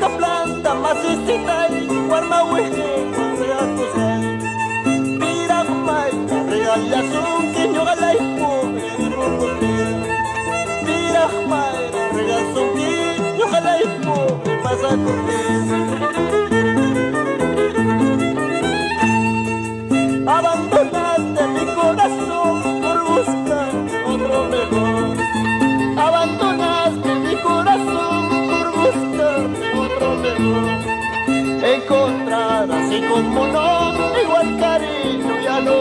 ka planta masisitay warma wihke real kusay Pirak may real yasung kinyo kalay po Irukutin Pirak may real sungki Nyo kalay po Ipasakutin Abandonaste mi corazón por buscar otro mejor Abandonaste mi corazón por buscar otro mejor Encontrar así como no, igual cariño, ya no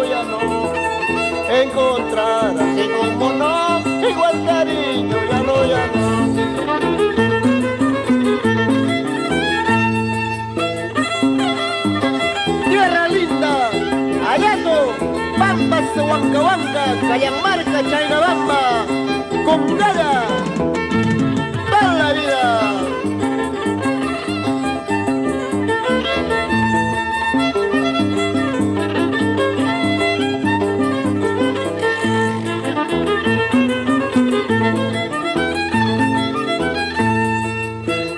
Encontrar así como no, igual cariño, ya no Tierra linda, Ayato, Pampas de Huancahuanca, Cayamarca, Chaynabamba, Congada, toda la vida.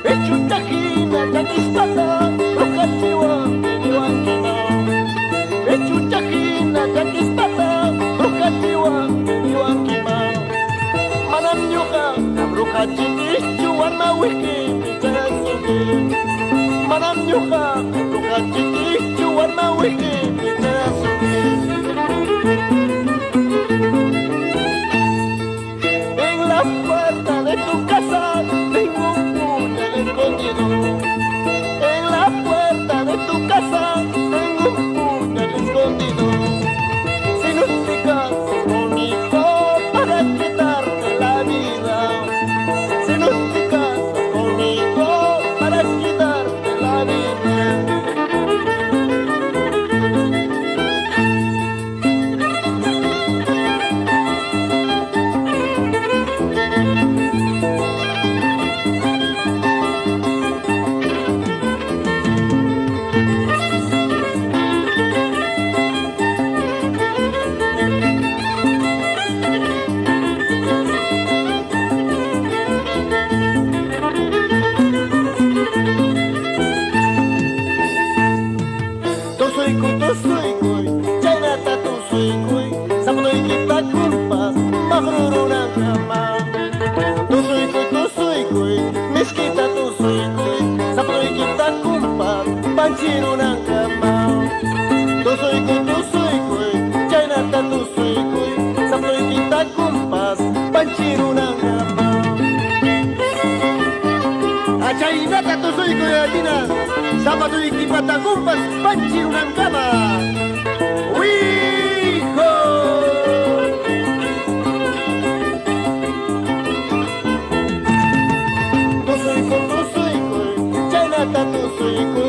Echutajina, Taquispata, Brujachiwa, Iwanquina. Echutajina, Taquispata, Brujachiwa, Iwanquina. Manam nyuka, Brujachichu, Warma Wiki, Pichasuki. Manam nyuka, Brujachichu, Warma Wiki, Pichasuki. En la puerta de tu casa tengo un puñal escondido. En la puerta de tu casa tengo un puñal escondido. Sinústica, bonito para quitarte la vida. Sinústica, bonito para quitarte la vida. Tusuikoy, Chaynata tusuikoy, Sapnoy kita kumpas, magrurunang kama. Tusuikoy, Miskita tusuikoy, Sapnoy kita kumpas, panchirunang kama. Tusuikoy, Chaynata tusuikoy, Sapnoy kita kumpas, panchirunang kama. Chaynata tusuikoy, Adina, Sapnoy kita kumpas, panchirunang kama. Wiho! Tusuikoy, Chaynata tusuikoy,